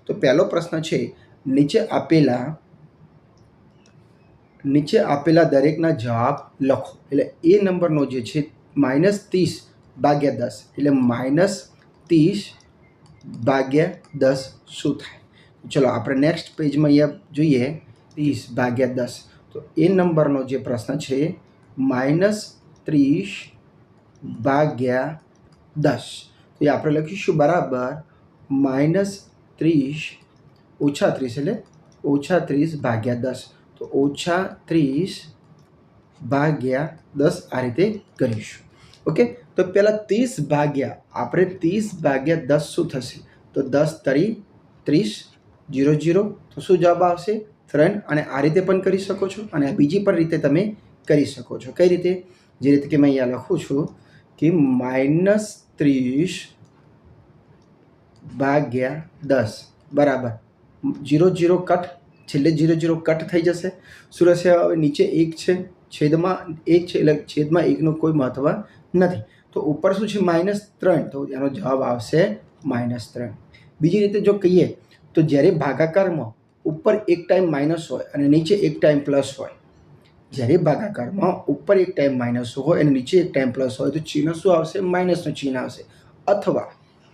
તો પહેલો પ્રશ્ન છે, નીચે આપેલા દરેકના જવાબ લખો. એટલે એ નંબરનો જે છે -30/10 એટલે -30/10 શું થાય? ચલો આપણે નેક્સ્ટ પેજમાં અહીંયા જોઈએ 30/10. તો એ નંબરનો જે પ્રશ્ન છે -30/10. તો એ આપણે લખીશું બરાબર -30 -30 એટલે -30/10. તો -30/10 આ રીતે કરીશું. ઓકે, તો પહેલાં 30/10 શું થશે? તો 10 તરી 30, 0 તો શું જવાબ આવશે? 3. અને આ રીતે પણ કરી શકો છો અને બીજી પણ રીતે તમે કરી શકો છો. કઈ રીતે? જે રીતે કે મેં અહીંયા લખું છું કે -30/10 બરાબર 0 કટ, છેલ્લે 0 કટ થઈ જશે. શું રહેશે? હવે નીચે 1 છે, છેદમાં 1 છે એટલે છેદમાં 1નું કોઈ મહત્વ નથી. તો ઉપર શું છે? -3, તો એનો જવાબ આવશે -3. બીજી રીતે જો કહીએ તો જ્યારે ભાગાકારમાં ઉપર એક ટાઈમ માઇનસ હોય અને નીચે એક ટાઈમ પ્લસ હોય, જ્યારે ભાગાકારમાં ઉપર એક ટાઈમ માઇનસ હોય અને નીચે એક ટાઈમ પ્લસ હોય તો ચિહ્ન શું આવશે? માઇનસનું ચિહ્ન આવશે.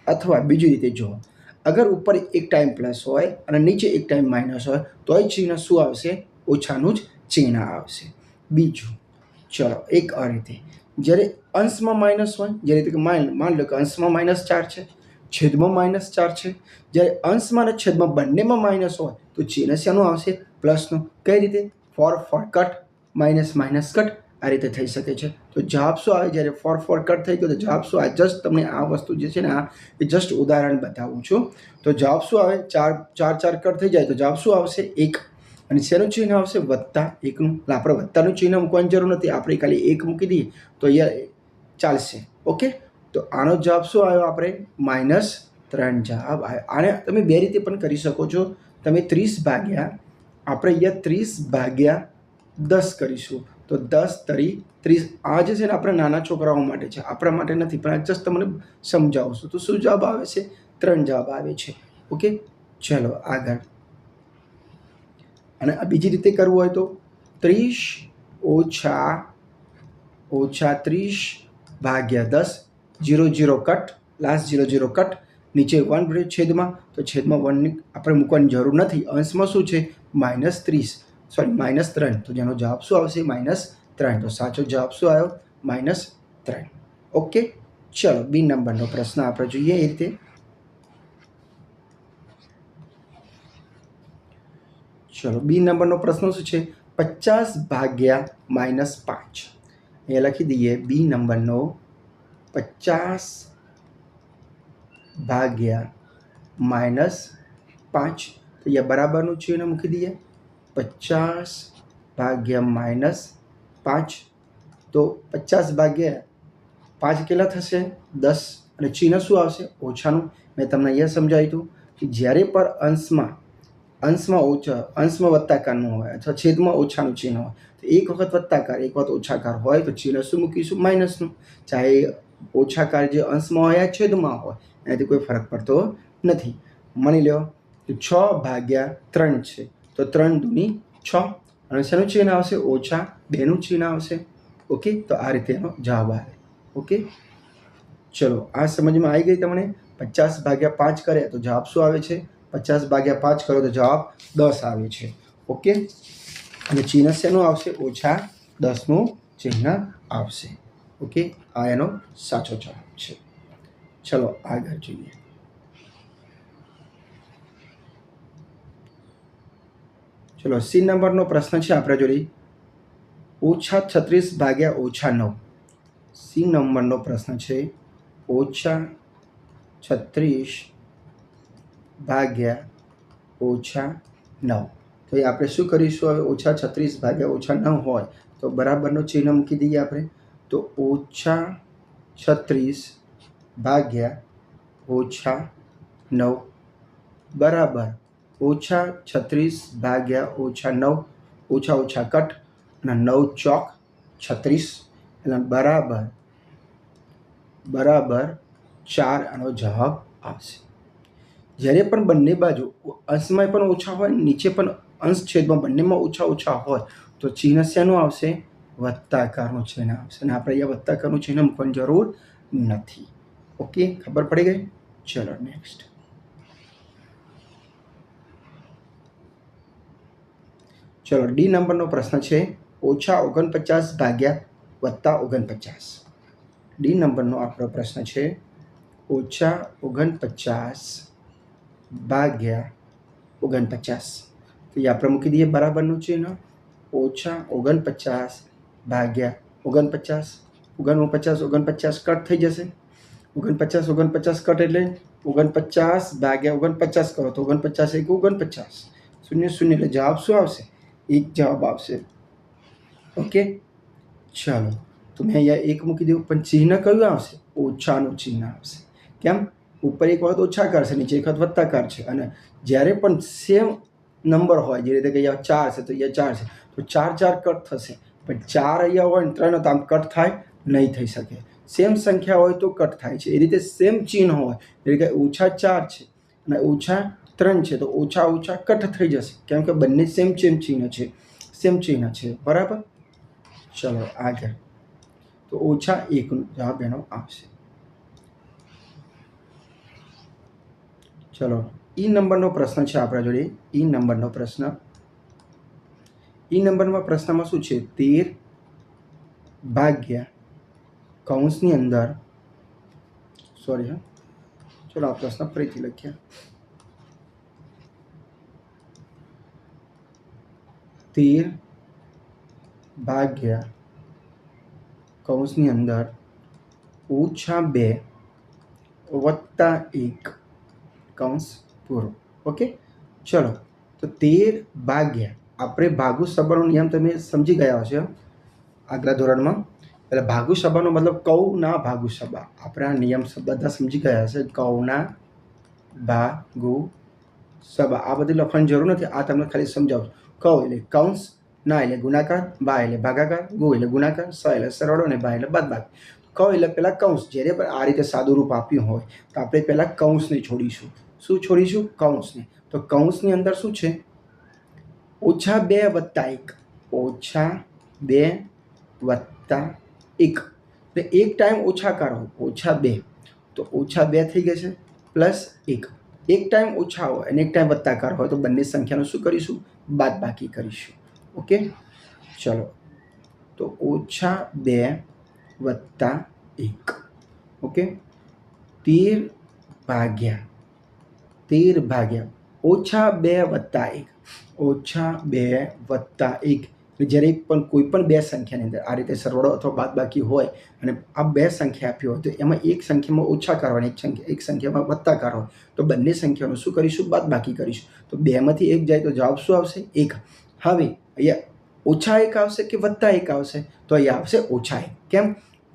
અથવા બીજી રીતે જુઓ, અગર ઉપર એક ટાઈમ પ્લસ હોય અને નીચે એક ટાઈમ માઇનસ હોય તોય ચિહ્ન શું આવશે? ઓછાનું જ ચિહ્ન આવશે. બીજું, ચલો એક આ રીતે જ્યારે અંશમાં માઇનસ હોય, જે રીતે કે માન લો કે અંશમાં -4 છે, છેદમાં -4 છે. જ્યારે અંશમાં અને છેદમાં બંનેમાં માઇનસ હોય તો ચિહ્ન શેનું આવશે? પ્લસનું. કઈ રીતે? ફોર કટ, માઇનસ કટ, આ રીતે થઈ શકે છે. તો જવાબ શું આવે? જ્યારે ફોર કટ થઈ ગયો તો જવાબ શું આવે? જસ્ટ તમને આ વસ્તુ જે છે ને એ જસ્ટ ઉદાહરણ બતાવું છું. તો જવાબ શું આવે? 4 કટ થઈ જાય તો જવાબ શું આવશે? 1. અને શેનું ચિહ્ન આવશે? +1નું. એટલે આપણે વત્તાનું ચિહ્ન મૂકવાની જરૂર નથી, આપણે ખાલી 1 મૂકી દઈએ તો અહીંયા ચાલશે. ઓકે, તો આનો જવાબ શું આવ્યો? આપણે -3 જવાબ આવ્યો. આને તમે બે રીતે પણ કરી શકો છો. તમે 30/, આપણે અહીંયા 30/10 કરીશું તો 10 તરી 30. આ જે છે ને આપણે નાના છોકરાઓ માટે છે, આપણા માટે નથી, પણ આ જસ્ટ તમને સમજાવું છું. તો શું જવાબ આવે છે? 3 જવાબ આવે છે. ઓકે, ચલો આગળ. અને આ બીજી રીતે કરવું હોય તો 30 - 30/10, 0 કટ, લાસ્ટ 0 કટ, નીચે 1 છેદમાં, તો છેદમાં 1ની આપણે મૂકવાની જરૂર નથી. અંશમાં શું છે? -3, તો જેનો જવાબ શું આવશે? -3. તો સાચો જવાબ શું આવ્યો? -3. ઓકે, ચલો બી નંબરનો પ્રશ્ન આપણે જોઈએ એ રીતે. ચલો બી નંબરનો પ્રશ્ન શું છે? 50/-5. અહીંયા લખી દઈએ બી નંબરનો 50/-5. તો અહીંયા બરાબરનું ચિહ્ન મૂકી દઈએ. 50/-5. તો 50/5 કેટલા થશે? 10. અને ચિહ્ન શું આવશે? ઓછાનું. મેં તમને અહીંયા સમજાવ્યું હતું કે જ્યારે પર અંશમાં વત્તાકારનું હોય અથવા છેદમાં ઓછાનું ચિહ્ન હોય તો એક વખત વત્તાકાર, એક વખત ઓછાકાર હોય તો ચિહ્ન શું મૂકીશું? માઇનસનું. ચાહે ઓછાકાર જે અંશમાં હોય યા છેદમાં હોય એનાથી કોઈ ફરક પડતો નથી. માની લો કે 6/3 છે તો 3 દૂની 6 અને શેનું ચિહ્ન આવશે? -2નું ચિહ્ન આવશે. ઓકે, તો આ રીતે એનો જવાબ આવે. ઓકે, ચલો આ સમજમાં આવી ગઈ તમને? 50/5 કરે તો જવાબ શું આવે છે? 50/5 કરો તો જવાબ 10 આવે છે. ઓકે, અને ચિહ્ન શેનું આવશે? -10નું ચિહ્ન આવશે. ઓકે, આ એનો સાચો જવાબ છે. ચલો આગળ જોઈએ. ચલો સી નંબરનો પ્રશ્ન છે આપણે જોડે -36/-9. સી નંબરનો પ્રશ્ન છે -36/-9. તો એ આપણે શું કરીશું? હવે -36/-9 હોય તો બરાબરનું ચિહ્ન મૂકી દઈએ આપણે. તો -36/-9 બરાબર -36/-9, ઓછા કટ અને 9 ચોક 36 એટલે બરાબર 4 આનો જવાબ આવશે. જ્યારે પણ બંને બાજુ અંશમાં પણ ઓછા હોય, નીચે પણ અંશ છેદમાં બંનેમાં ઓછા ઓછા હોય તો ચિહ્ન શેનું આવશે? વત્તાકારનું ચિહ્ન આવશે. અને આપણે અહીંયા વત્તાકારનું ચિહ્ન મૂકવાની જરૂર નથી. ઓકે, ખબર પડી ગઈ? ચલો નેક્સ્ટ. ચલો ડી નંબરનો પ્રશ્ન છે -49 ભાગ્યા +49. ડી નંબરનો આપણો પ્રશ્ન છે -49 ભાગ્યા 49. તો એ આપણે મૂકી દઈએ બરાબરનું ચિહ્ન. -49 ભાગ્યા 49. 49 કટ થઈ જશે. 49 કટ એટલે 49 ભાગ્યા 49 કરો તો 49 × 49. 0 0 એટલે જવાબ શું આવશે? 1 જવાબ આવશે. ઓકે, ચાલો તો મેં અહીંયા 1 મૂકી દઉં, પણ ચિહ્ન કયું આવશે? ઓછાનું ચિહ્ન આવશે. કેમ? ઉપર એક વખત ઓછાકાર છે, નીચે એક વખત વત્તાકાર છે. અને જ્યારે પણ સેમ નંબર હોય, જે રીતે કે અહીંયા 4 છે તો અહીંયા 4 છે, તો 4 કટ થશે. પણ 4 અહીંયા હોય ને 3 તો આમ કટ થાય નહીં, થઈ શકે. સેમ સંખ્યા હોય તો કટ થાય છે. એ રીતે સેમ ચિહ્ન હોય, એટલે કે -4 છે અને -3 છે, તો ઓછા ઓછા કટ થઈ જશે. કેમ કે બંને સેમ ચિહ્ન છે, સેમ ચિહ્ન છે. બરાબર? ચલો આગળ. તો -1 જવાબ એનો આવશે. ચલો ઈ નંબરનો પ્રશ્ન છે આપણા જોડે. ઈ નંબરનો પ્રશ્ન. ઈ નંબરમાં પ્રશ્નમાં શું છે? 13 ભાગ્યા કૌંસની અંદર, સોરી હા, ચલો આ પ્રશ્ન ફરીથી લખ્યા. 13 ભાગ્યા કૌંસની અંદર -2 + 1 કૌંસ પૂરો. ઓકે, ચલો તો 13 ભાગ્યા, આપણે ભાગુ સભાનો નિયમ તમે સમજી ગયા હશે આગલા ધોરણમાં. એટલે ભાગુ સભાનો મતલબ કૌના ભાગુ સભા. આપણે આ નિયમ બધા સમજી ગયા હશે. કૌના ભાગુ સભા આ બધી લખવાની જરૂર નથી, આ તમને ખાલી સમજાવું. કૌ એટલે કૌંસ, ના એટલે ગુણાકાર, બા એટલે ભાગાકાર, ગુ એટલે ગુણાકાર, સ એટલે સરવાળો અને બા એટલે બાદબાકી. કૌ એટલે પહેલાં કૌંસ. જ્યારે પણ આ રીતે સાદું રૂપ આપ્યું હોય તો આપણે પહેલાં કૌંસને છોડીશું. શું છોડીશું? કૌંસને. તો કૌંસની અંદર શું છે? -2 + 1. -2 + 1. એટલે એક ટાઈમ ઓછાકાર હોય -2, તો -2 થઈ જશે, +1. એક ટાઈમ ઓછા હોય અને એક ટાઈમ વત્તાકાર હોય તો બંને સંખ્યાનું શું કરીશું? બાદબાકી કરીશું. ઓકે, ચલો તો -2 + 1. ઓકે, 13 ભાગ્યા -2 + 1. જ્યારે પણ કોઈ પણ બે સંખ્યાની અંદર આ રીતે સરવાળો અથવા બાદબાકી હોય અને આ બે સંખ્યા આપી હોય તો એમાં એક સંખ્યામાં ઓછાકાર હોય અને એક સંખ્યામાં વત્તાકાર હોય તો બંને સંખ્યાનું શું કરીશું? બાદબાકી કરીશું. તો 2માંથી 1 જાય તો જવાબ શું આવશે? 1. હવે અહીંયા -1 આવશે કે +1 આવશે? તો અહીંયા આવશે -1. કેમ?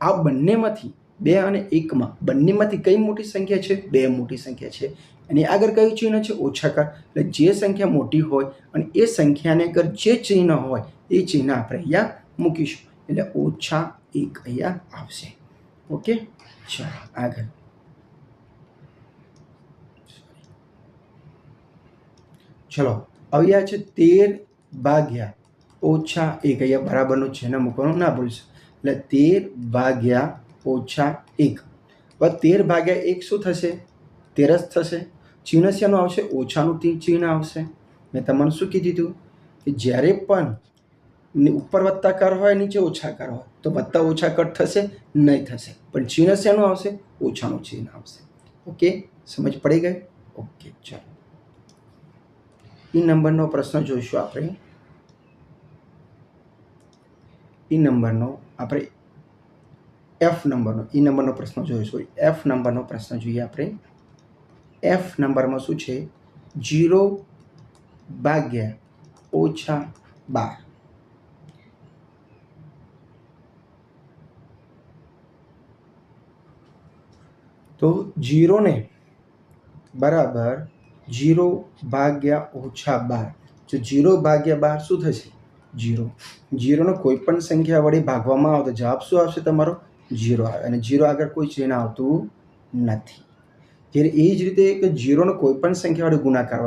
આ બંનેમાંથી 2 અને 1માં બંનેમાંથી કઈ મોટી સંખ્યા છે? 2 મોટી સંખ્યા છે. એની આગળ કયું ચિહ્ન છે? ઓછાકાર. એટલે જે સંખ્યા મોટી હોય અને એ સંખ્યાને આગળ જે ચિહ્ન હોય એ ચિહ્ન આપણે અહીંયા મૂકીશું. એટલે -1 અહીંયા આવશે. ઓકે, ચાલો આગળ. ચલો હવે આ છે 13 ભાગ્યા -1. અહીંયા બરાબરનું ચિહ્ન મૂકવાનું ના ભૂલશો. એટલે 13 ભાગ્યા -1. હવે 13 ભાગ્યા 1 શું થશે? 13 જ થશે. ચિહ્ન શેનું આવશે? ઓછાનું ચિહ્ન આવશે. મેં તમને શું કીધું હતું કે જ્યારે પણ ઉપર વત્તાકાર હોય, નીચે ઓછાકાર હોય તો વત્તા ઓછા કટ થશે નહીં? થશે. પણ ચિહ્ન શેનું આવશે? ઓછાનું ચિહ્ન આવશે. ઓકે, સમજ પડી ગઈ? ઓકે, ચાલો ઈ નંબરનો પ્રશ્ન જોઈશું આપણે. ઈ નંબરનો આપણે F નંબરનો ઈ નંબરનો પ્રશ્ન જોઈશું. F નંબરનો પ્રશ્ન જોઈએ આપણે. F નંબરમાં શું છે? 0 ભાગ્યા -12. તો 0 ને બરાબર 0 ભાગ્યા -12. જો 0 ભાગ્યા 12 શું થશે? 0. 0નો કોઈ પણ સંખ્યા વડે ભાગવામાં આવે તો જવાબ શું આવશે તમારો? 0 આવે. અને 0 આગળ કોઈ ચિહ્ન આવતું નથી. જ્યારે એ જ રીતે કે 0નો કોઈ પણ સંખ્યા વડે ગુણાકાર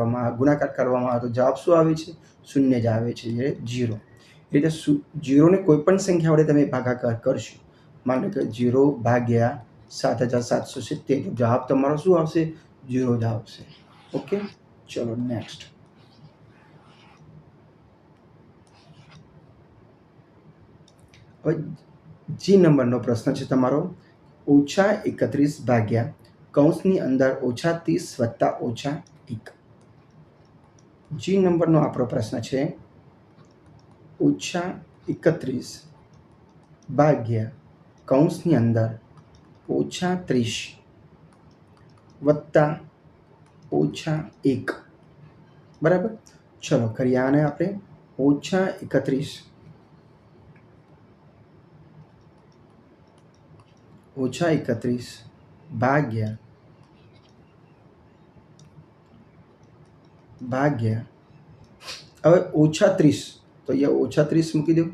કરવામાં આવે તો જવાબ શું આવે છે? શૂન્ય જ આવે છે, જે 0. એ રીતે 0ને કોઈ પણ સંખ્યા વડે તમે ભાગાકાર કરશો, માનો કે 0 ભાગ્યા 7770, તો જવાબ તમારો શું આવશે? 0 જ આવશે. ઓકે, ચલો નેક્સ્ટ. હવે જી નંબરનો પ્રશ્ન છે તમારો, -31 ભાગ્યા કૌંસની અંદર -30 વત્તા -1. જી નંબરનો આપણો પ્રશ્ન છે, -31 ભાગ્યા કૌંસની અંદર -30 વત્તા -1. બરાબર. ચલો કરીએ આને આપણે. -31 ભાગ્યા હવે -30, તો અહીંયા -30 મૂકી દો,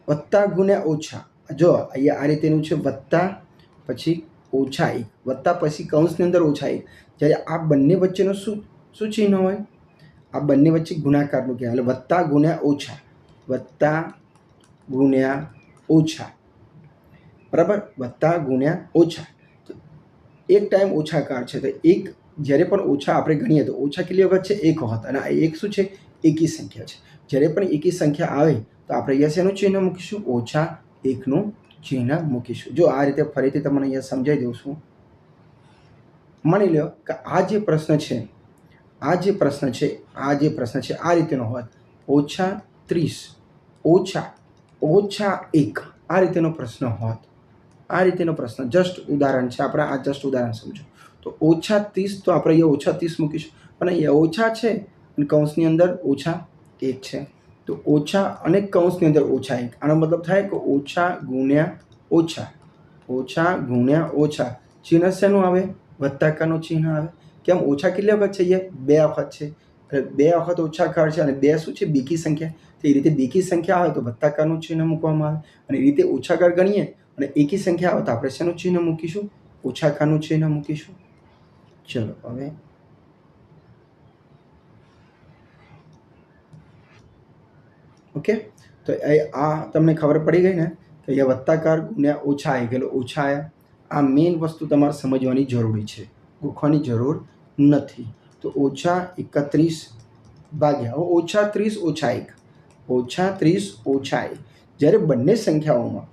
વત્તા ગુણ્યા ઓછા. જો અહીંયા આ રીતેનું છે, વત્તા પછી -1, વત્તા પછી કૌંસની અંદર -1. જ્યારે આ બંને વચ્ચેનું શું ચિહ્ન હોય? આ બંને વચ્ચે ગુણાકારનું કહેવાય, એટલે વત્તા ગુણ્યા ઓછા, વત્તા ગુણ્યા ઓછા. બરાબર, વત્તા ગુણ્યા ઓછા. તો એક ટાઈમ ઓછાકાર છે, તો એક જ્યારે પણ ઓછા આપણે ગણીએ તો ઓછા કેટલી વખત છે? 1 વખત. અને આ એક શું છે? એકી સંખ્યા છે. જ્યારે પણ એકી સંખ્યા આવે તો આપણે અહીંયા શેનું ચિહ્ન મૂકીશું? -1નું ચિહ્ન મૂકીશું. જો આ રીતે ફરીથી તમને અહીંયા સમજાવી દઉં છું. માની લો કે આ જે પ્રશ્ન છે આ રીતેનો હોત, -30 -1 આ રીતેનો પ્રશ્ન હોત, આ રીતેનો પ્રશ્ન, જસ્ટ ઉદાહરણ છે, આપણે આ જસ્ટ ઉદાહરણ સમજો. તો -30, તો આપણે અહીંયા -30 મૂકીશું, પણ અહીંયા ઓછા છે અને કૌંસની અંદર -1 છે, તો ઓછા અને કૌંસની અંદર -1. આનો મતલબ થાય કે ઓછા ગુણ્યા ઓછા. ચિહ્ન શેનું આવે? વત્તાકારનું ચિહ્ન આવે. કેમ? ઓછા કેટલી વખત છે? અહીંયા 2 વખત છે, એટલે 2 વખત ઓછાકાર છે, અને 2 શું છે? બેકી સંખ્યા. તો એ રીતે બેકી સંખ્યા આવે તો વત્તાકારનું ચિહ્ન મૂકવામાં આવે, અને એ રીતે ઓછાકાર ગણીએ અને એકી સંખ્યા આવે તો આપણે શેનું ચિહ્ન મૂકીશું? ઓછાકારનું ચિહ્ન મૂકીશું. ચલો હવે ઓકે, તો આ તમને ખબર પડી ગઈ ને કે અહીંયા વત્તાકાર ગુણ્યા ઓછા આવી ગયેલો, ઓછા આવ્યા. આ મેઇન વસ્તુ તમારે સમજવાની જરૂરી છે, ગોખવાની જરૂર નથી. તો -31 ભાગ્યા -30 -1, જ્યારે બંને સંખ્યાઓમાં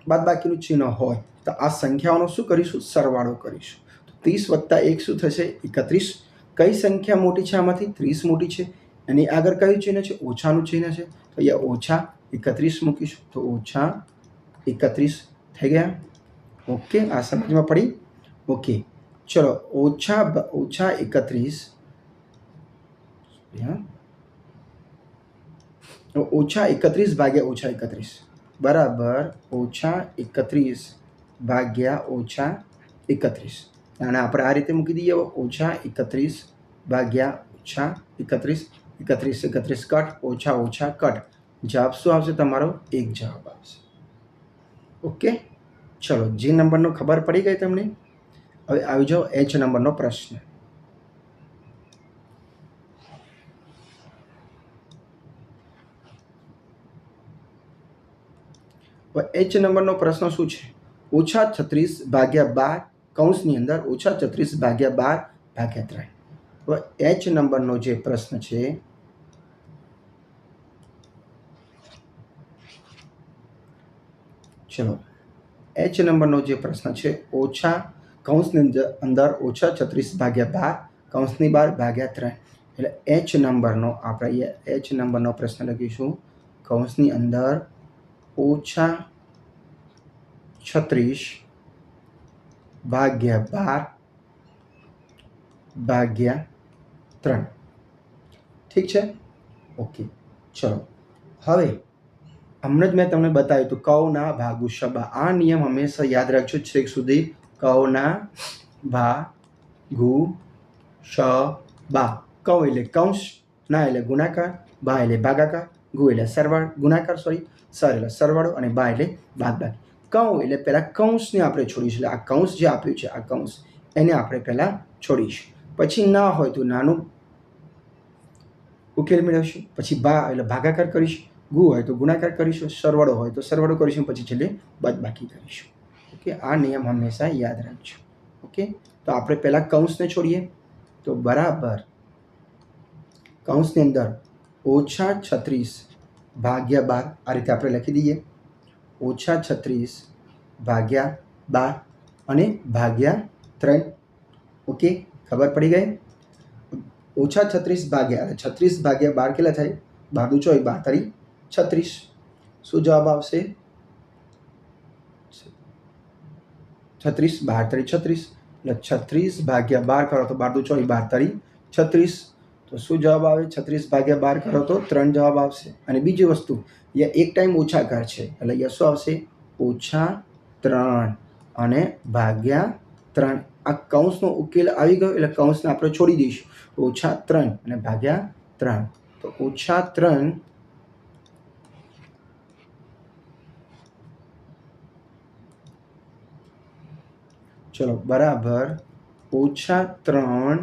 બાદબાકીનું ચિહ્ન હોય તો આ સંખ્યાઓનો શું કરીશું? સરવાળો કરીશું. તો 30 વત્તા 1 શું થશે? 31. કઈ સંખ્યા મોટી છે આમાંથી? 30 મોટી છે. એની આગળ કયું ચિહ્ન છે? ઓછાનું ચિહ્ન છે, તો અહીંયા -31 મૂકીશું. તો -31 થઈ ગયા. ઓકે, આ સમજમાં પડી? ઓકે, ચલો -31 ભાગ્યા -31 બરાબર -31 ભાગ્યા -31. અને આપણે આ રીતે મૂકી દઈએ. -31 ભાગ્યા -31, 31 કટ, ઓછા કટ. જવાબ શું આવશે તમારો? 1 જવાબ આવશે. ઓકે, ચલો જે નંબરનો ખબર પડી ગઈ તમને. હવે આવી જાઓ H નંબરનો પ્રશ્ન. H નંબરનો પ્રશ્ન શું છે? -36 ભાગ્યા 12 કૌંસની અંદર -36 ભાગ્યા 12 ભાગ્યા 3. હવે H નંબરનો જે પ્રશ્ન છે ચલો H નંબરનો જે પ્રશ્ન છે કૌંસની અંદર -36 ભાગ્યા 12 કૌંસની બહાર ભાગ્યા 3. એટલે H નંબરનો આપણે અહીંયા H નંબરનો પ્રશ્ન લખીશું. કૌંસની અંદર -36 ભાગ્યા 12 ભાગ્યા 3. ઠીક છે? ઓકે, ચલો હવે હમણાં જ મેં તમને બતાવ્યું હતું કૌના ભાગુ શબા. આ નિયમ હંમેશા યાદ રાખજો છેક સુધી. કૌના ભાગુ શબા. કૌ એટલે કૌંસ, ના એટલે ગુણાકાર, બા એટલે ભાગાકાર, ગુ એટલે સરવાળો, ગુણાકાર સર એટલે સરવાળો, અને બા એટલે બાદબાકી. કૌ એટલે પહેલાં કૌંસને આપણે છોડીશું. એટલે આ કૌંસ જે આપ્યું છે, આ કૌંસ એને આપણે પહેલાં છોડીશું, પછી ના હોય તો નાનું ઉકેલ મેળવશું, પછી બા એટલે ભાગાકાર કરીશું, ગુ હોય તો ગુણાકાર કરીશું, સરવાળો હોય તો સરવાળો કરીશું, પછી છેલ્લે બાદબાકી કરીશું. ઓકે, આ નિયમ હંમેશા યાદ રાખજો. ઓકે, તો આપણે પહેલાં કૌંસને છોડીએ તો બરાબર કૌંસની અંદર -36 ભાગ્યા 12 આ રીતે આપણે લખી દઈએ. -36 ભાગ્યા 12 અને ભાગ્યા 3. ઓકે, ખબર પડી ગઈ. -36 ભાગ્યા 12 કેટલા થાય? 12 × 4 = 36. શું જવાબ આવશે? 36 12 36 એટલે 36 ભાગ્યા 12 કરો તો 12 × 4 = 36. તો શું જવાબ આવે? 36 ભાગ્યા 12 કરો તો 3 જવાબ આવશે. અને બીજી વસ્તુ, અહીંયા એક ટાઈમ ઓછાકાર છે એટલે અહીંયા શું આવશે? -3 અને ભાગ્યા 3. આ કૌંસનો ઉકેલ આવી ગયો એટલે કૌંસને આપણે છોડી દઈશું. -3 અને ભાગ્યા 3. તો -3 ચલો બરાબર -3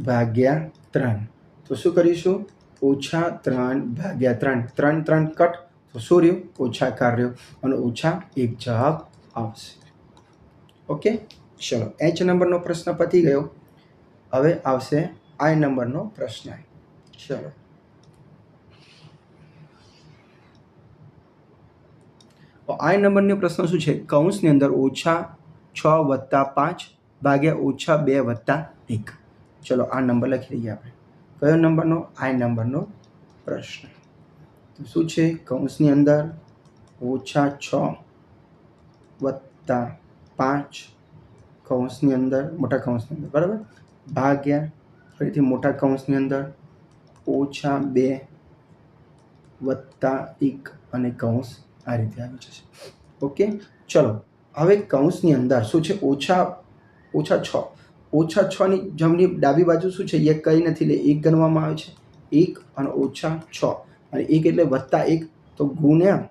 ભાગ્યા 3. તો શું કરીશું? -3 ભાગ્યા 3. 3 3 કટ તો શું રહ્યું? ઓછાકાર રહ્યો અને -1 જવાબ આવશે. ઓકે, ચલો H નંબરનો પ્રશ્ન પતી ગયો. હવે આવશે I નંબરનો પ્રશ્ન. ચલો I નંબરનો પ્રશ્ન શું છે? કૌંસની અંદર -6 + 5 ભાગ્યા -2 + 1. ચલો આ નંબર લખી દઈએ આપણે. કયો નંબરનો? I નંબરનો પ્રશ્ન. તો શું છે? કૌંસની અંદર -6 + 5 કૌંસની અંદર મોટા કૌંસની અંદર બરાબર ભાગ્યા ફરીથી મોટા કૌંસની અંદર -2 + 1 અને કૌંસ આ રીતે આવી જશે. ઓકે, ચલો હવે કૌંસની અંદર શું છે? -6 -6 ની જમણી ડાબી બાજુ શું છે? એ કંઈ નથી એટલે 1 ગણવામાં આવે છે. 1 અને -6 અને 1 એટલે +1 તો ગુણ્યા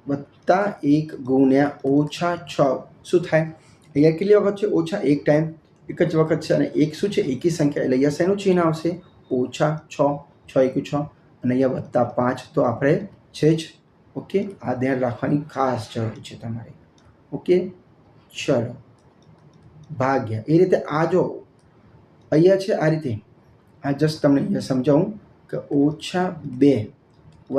+1 ગુણ્યા -6 શું થાય? અહીંયા કેટલી વખત છે? -1 ટાઈમ એક જ વખત છે અને 1 શું છે? એકી સંખ્યા એટલે અહીંયા શેનું ચિહ્ન આવશે? -6 6 × 6 અને અહીંયા +5 તો આપણે છે જ. ઓકે, આ ધ્યાન રાખવાની ખાસ જરૂર છે તમારે. ઓકે, ચલો ભાગ્યા એ રીતે આ જો અહીંયા છે આ રીતે. આ જસ્ટ તમને અહીંયા સમજાવું કે -2 +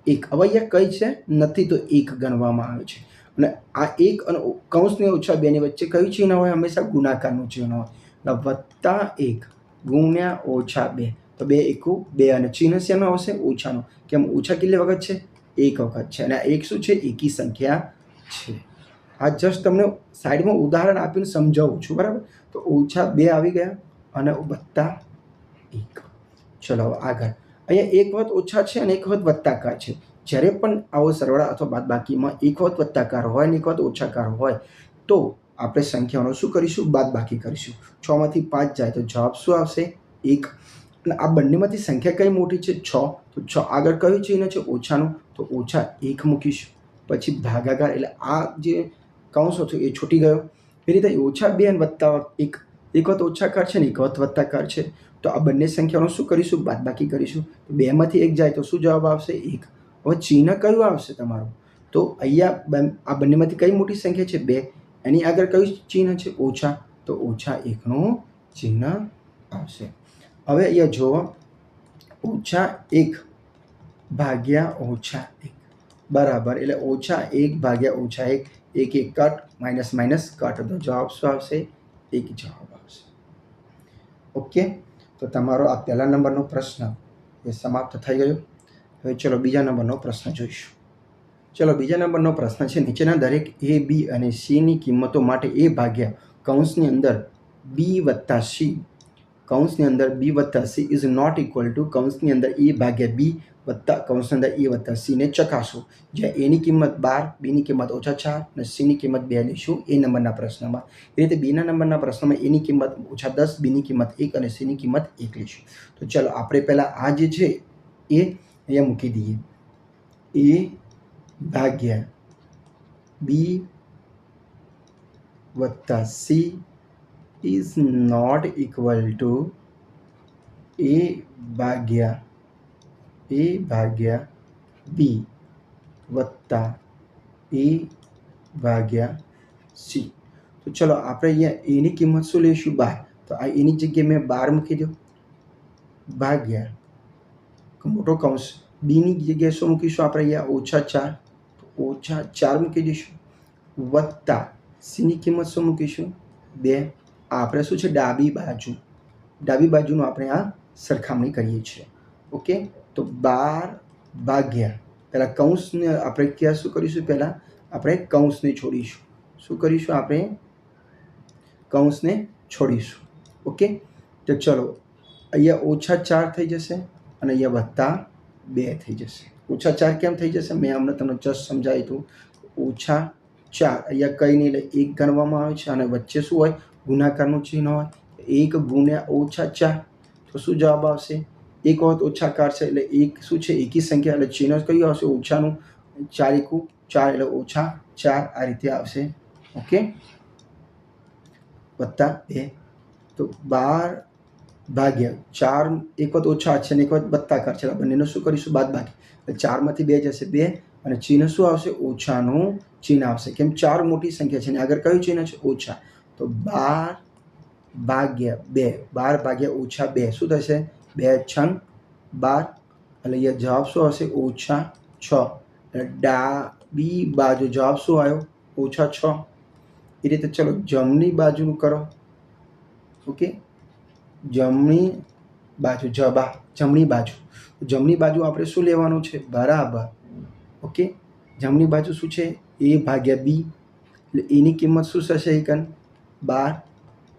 1. હવે અહીંયા કઈ છે? નથી તો 1 ગણવામાં આવે છે. અને આ 1 અને કૌંસની -2 ની વચ્ચે કયું ચિહ્ન હોય? હંમેશા ગુણાકારનું ચિહ્ન હોય. એટલે +1 ગુણ્યા -2 તો 2 એકુ 2 અને ચિહ્ન શેનું આવશે? ઓછાનું. કેમ? ઓછા કેટલી વખત છે? 1 વખત છે અને આ 1 શું છે? એકી સંખ્યા છે. આ જસ્ટ તમને સાઈડમાં ઉદાહરણ આપીને સમજાવું છું બરાબર. તો -2 આવી ગયા અને +1. ચલો આગળ. અહીંયા એક વખત ઓછા છે અને એક વખત વત્તાકાર છે. જ્યારે પણ આવો સરવાળા અથવા બાદબાકીમાં એક વખત વત્તાકાર હોય અને એક વખત ઓછાકાર હોય તો આપણે સંખ્યાઓનો શું કરીશું? બાદબાકી કરીશું. 6 માંથી 5 જાય તો જવાબ શું આવશે? 1. અને આ બંનેમાંથી સંખ્યા કઈ મોટી છે? 6. તો 6 આગળ કયું ચિહ્ન છે? ઓછાનું. તો -1 મૂકીશું. પછી ભાગાકાર એટલે આ જે કૌંસ હતો એ છૂટી ગયો. એ રીતે -2 અને +1 એક વખત ઓછાકાર છે ને એક વખત વત્તાકાર છે. તો આ બંને સંખ્યાઓનો શું કરીશું? બાદબાકી કરીશું. 2 માંથી 1 જાય તો શું જવાબ આવશે? 1. હવે ચિહ્ન કયું આવશે તમારું? તો અહીંયા આ બંનેમાંથી કઈ મોટી સંખ્યા છે? 2. એની આગળ કયું ચિહ્ન છે? ઓછા. તો -1નું ચિહ્ન આવશે. હવે અહીંયા જુઓ -1 ભાગ્યા -1 બરાબર એટલે -1 ભાગ્યા -1 1 કટ માઇનસ માઇનસ કટ તો જવાબ શું આવશે? 1 જવાબ આવશે. ઓકે, તો તમારો આ પહેલા નંબરનો પ્રશ્ન એ સમાપ્ત થઈ ગયો. હવે ચલો બીજા નંબરનો પ્રશ્ન જોઈશું. ચલો બીજા નંબરનો પ્રશ્ન છે નીચેના દરેક A, B અને C ની કિંમતો માટે A ભાગ્યા કૌંસની અંદર B + C કૌંસની અંદર B + C is not equal to કૌંસની અંદર A ભાગ્યા B વત્તા કૌંસની અંદર A + C ને ચકાસો. જ્યાં A ની કિંમત 12, B ની કિંમત -4 અને C ની કિંમત 2 લઈશું A નંબરના પ્રશ્નમાં. એ રીતે B ના નંબરના પ્રશ્નમાં A ની કિંમત -10, B ની કિંમત 1 અને C ની કિંમત 1 લઈશું. તો ચલો આપણે પહેલાં આ જે છે એ અહીંયા મૂકી દઈએ. A ભાગ્યા B વત્તા C is not equal to A ભાગ્યા બી વત્તા એ ભાગ્યા સી. તો ચલો આપણે અહીંયા એની કિંમત શું લઈશું? 12. તો આ એની જગ્યાએ મેં 12 મૂકી દો, ભાગ્યા મોટો કૌંસ. બીની જગ્યાએ શું મૂકીશું આપણે? અહીંયા -4. તો -4 મૂકી દઈશું, વત્તા સીની કિંમત શું મૂકીશું? 2. આપણે શું છે? ડાબી બાજુનું આપણે આ સરખામણી કરીએ છીએ. ઓકે, તો 12 ભાગ્યા, પહેલાં કૌંસને આપણે ક્યાં શું કરીશું? પહેલાં આપણે કૌંસને છોડીશું. શું કરીશું? આપણે કૌંસને છોડીશું. ઓકે, તો ચલો અહીંયા -4 થઈ જશે અને અહીંયા +2 થઈ જશે. -4 કેમ થઈ જશે? મેં હમણાં તમને જસ્ટ સમજાવ્યું હતું. -4 અહીંયા કંઈ નહીં, એટલે 1 ગણવામાં આવે છે અને વચ્ચે શું હોય? ગુણાકારનું ચિહ્ન હોય. 1 ગુણ્યા -4, તો શું જવાબ આવશે? 1 વખત ઓછાકાર છે એટલે 1 શું છે? એકી સંખ્યા, એટલે ચિહ્ન કયું આવશે? ઓછાનું. 4 × 4 એટલે -4 આ રીતે આવશે. ઓકે, +2. તો 12 ભાગ્યા 4, એક વખત ઓછા છે અને એક વખત બત્તાકાર છે, બંનેનો શું કરીશું? બાદબાકી. એટલે 4માંથી 2 જશે 2 અને ચિહ્ન શું આવશે? ઓછાનું ચિહ્ન આવશે. કેમ? 4 મોટી સંખ્યા છે અને આગળ કયું ચિહ્ન છે? ઓછા. તો 12 ભાગ્યા 2, 12 ભાગ્યા -2 શું થશે? 2 × 6 12. એટલે અહીંયા જવાબ શું આવશે? -6. એટલે ડાબી બાજુ જવાબ શું આવ્યો? -6. એ રીતે ચલો જમણી બાજુનું કરો. ઓકે, જમણી બાજુ આપણે શું લેવાનું છે? બરાબર. ઓકે, જમણી બાજુ શું છે? A ભાગ્યા બી, એટલે એની કિંમત શું થશે? 12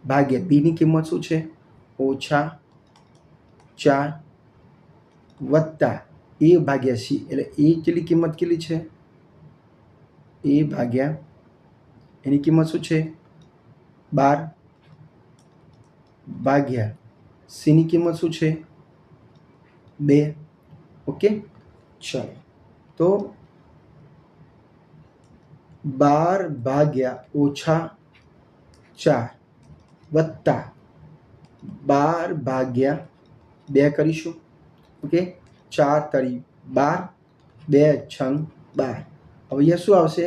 ભાગ્યા બીની કિંમત શું છે? -4 વત્તા A ભાગ્યા સી, એટલે એ કેટલી કિંમત કેટલી છે? A ભાગ્યા એની કિંમત શું છે? 12 ભાગ્યા સીની કિંમત શું છે? 2. ઓકે, ચલો તો 12 ભાગ્યા -4 વત્તા 12 ભાગ્યા 2 કરીશું. ઓકે, 4 તરી 12, 2 × 6 12. હવે અહીંયા શું આવશે?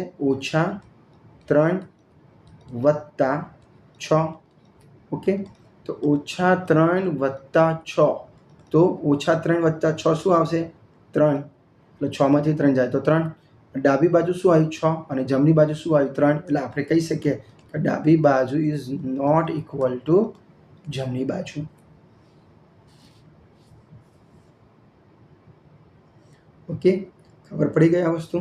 -3 વત્તા 6. ઓકે, તો -3 વત્તા 6, તો -3 વત્તા 6 શું આવશે? 3. એટલે 6માંથી 3 જાય તો 3. ડાબી બાજુ શું આવ્યું? 6 અને જમણી બાજુ શું આવ્યું? 3. એટલે આપણે કહી શકીએ કે ડાબી બાજુ ઇઝ નોટ ઇક્વલ ટુ જમણી બાજુ. ઓકે, ખબર પડી ગઈ આ વસ્તુ?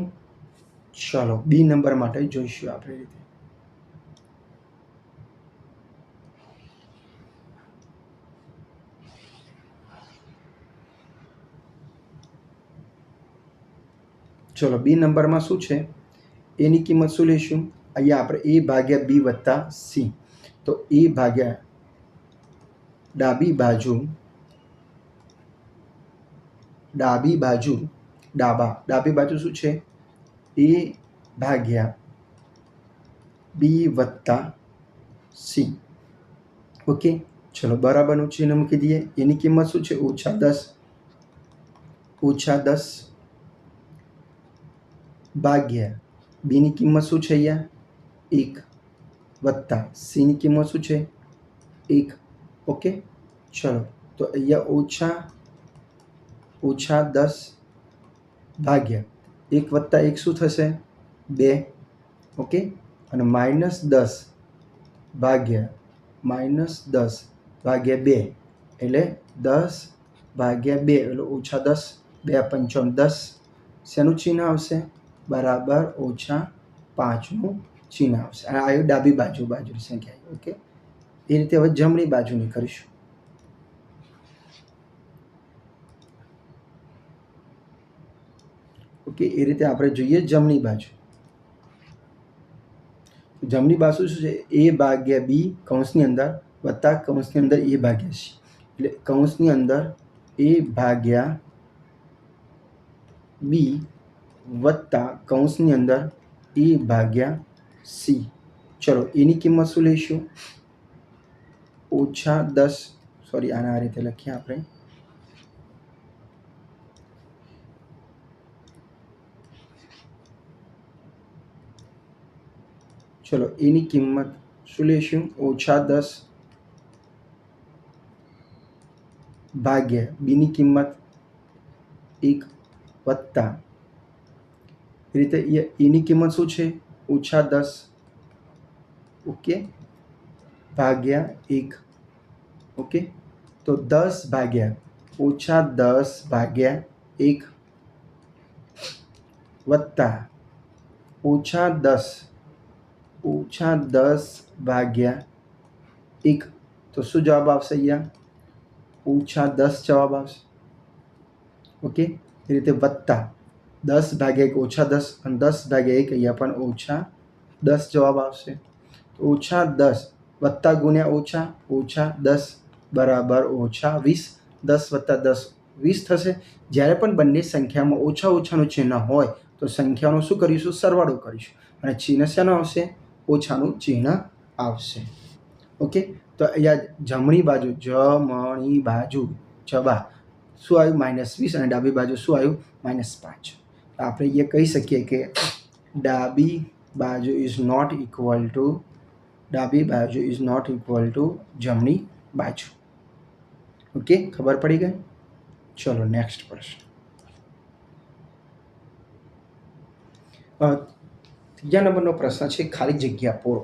ચાલો બી નંબર માટે જોઈશું આપણે રીતે. ચલો બી નંબરમાં શું છે? એની કિંમત શું લઈશું? અહીંયા આપણે A ભાગ્યા બી વત્તા સી. તો A ભાગ્યા ડાબી બાજુ શું છે? A ભાગ્યા બી વત્તા સી. ઓકે, ચલો બરાબરનું ચિહ્ન મૂકી દઈએ. એની કિંમત શું છે? -10 ભાગ્યા બીની કિંમત શું છે? અહીંયા 1 વત્તા સીની કિંમત શું છે? 1. ઓકે, ચલો તો અહીંયા -10 ભાગ્યા 1 વત્તા 1 શું થશે? 2. ઓકે, અને -10 ભાગ્યા -10 ભાગ્યા 2 એટલે 10 ભાગ્યા 2 એટલે -10. 2 × 5 = 10. શેનું ચિહ્ન આવશે? બરાબર -5નું ચિહ્ન આવશે. આ આવ્યું ડાબી બાજુની સંખ્યા. ઓકે, એ રીતે હવે જમણી બાજુની કરીશું. ઓકે, એ રીતે આપણે જોઈએ જમણી બાજુ. જમણી બાજુ શું છે? A ભાગ્યા બી કૌંસની અંદર વત્તા કૌંસની અંદર A ભાગ્યા સી, એટલે કૌંસની અંદર A ભાગ્યા બી વત્તા કૌંસની અંદર A ભાગ્યા સી. ચલો એની કિંમત શું લઈશું? -10, સોરી આના આ રીતે લખીએ આપણે, ચલો એની કિંમત શું લઈશું? -10 ભાગ્યા બીની કિંમત 1 વત્તા એ રીતે એની કિંમત શું છે? -10 ઓકે ભાગ્યા 1 ઓકે, તો 10 ભાગ્યા -10 ભાગ્યા 1 વત્તા -10 ભાગ્યા 1, તો શું જવાબ આવશે? અહીંયા -10 જવાબ આવશે. ઓકે, એ રીતે વત્તા 10 ભાગ્યા 1 -10 અને 10 ભાગ્યા 1 અહીંયા પણ -10 જવાબ આવશે. તો -10 વત્તા ગુણ્યા ઓછા, -10 બરાબર -20. 10 વત્તા 10 20 થશે. જ્યારે પણ બંને સંખ્યામાં ઓછા ઓછાનું ચિહ્ન હોય તો સંખ્યાનો શું કરીશું? સરવાળો કરીશું અને ચિહ્ન શેનો આવશે? ઓછાનું ચિહ્ન આવશે. ઓકે, તો અહીંયા જમણી બાજુ જવા શું આવ્યું? -20 અને ડાબી બાજુ શું આવ્યું? -5. આપણે અહીંયા કહી શકીએ કે ડાબી બાજુ ઇઝ નોટ ઇક્વલ ટુ જમણી બાજુ. ઓકે, ખબર પડી ગઈ? ચલો નેક્સ્ટ પ્રશ્ન. ત્રીજા નંબરનો પ્રશ્ન છે ખાલી જગ્યા પૂરો.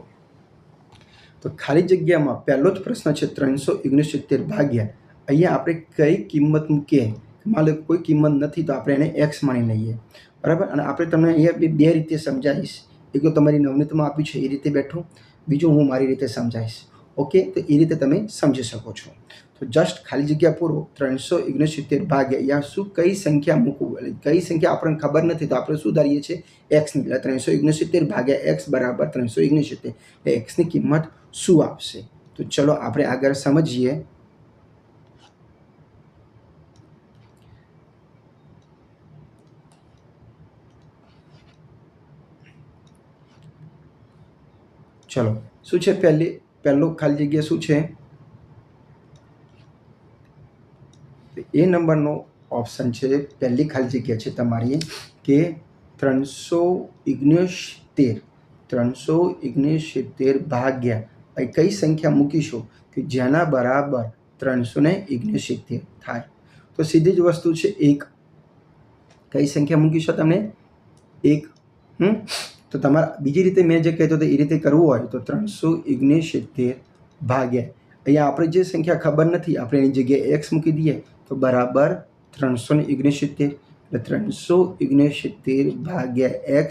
તો ખાલી જગ્યામાં પહેલો જ પ્રશ્ન છે 369 ભાગ્યા. અહીંયા આપણે કઈ કિંમત મૂકીએ? માની લો કોઈ કિંમત નથી તો આપણે એને x માની લઈએ, બરાબર. અને આપણે તમને અહીંયા બે રીતે સમજાવીશ. એક તો તમારી નવનીતમાં આપ્યું છે એ રીતે બેઠો, બીજું હું મારી રીતે સમજાવીશ. ઓકે, તો એ રીતે તમે સમજી શકો છો. તો જસ્ટ ખાલી જગ્યા પૂરો 369 ભાગ્યા અહીંયા શું કઈ સંખ્યા મૂકવું, એટલે કઈ સંખ્યા આપણને ખબર નથી તો આપણે શું ધારીએ છીએ? એક્સની. એટલે 369 ભાગ્યા એક્સ બરાબર 369. એટલે એક્સની કિંમત શું આવશે? તો ચલો આપણે આગળ સમજીએ. ચલો શું છે? પહેલો ખાલી જગ્યા શું છે? એ નંબરનો ઓપ્શન છે, પહેલી ખાલી જગ્યા છે તમારી કે 369 ભાગ્યા કઈ સંખ્યા મૂકીશું કે જેના બરાબર 369 થાય? તો સીધી જ વસ્તુ છે 1. કઈ સંખ્યા મૂકીશો તમે? 1. તો તમારે બીજી રીતે મેં જે કહેતો હતો એ રીતે કરવું હોય તો 369 ભાગ્યા અહીંયા આપણે જે સંખ્યા ખબર નથી આપણે એની જગ્યાએ x મૂકી દઈએ તો બરાબર 369. એટલે 369 ભાગ્યા x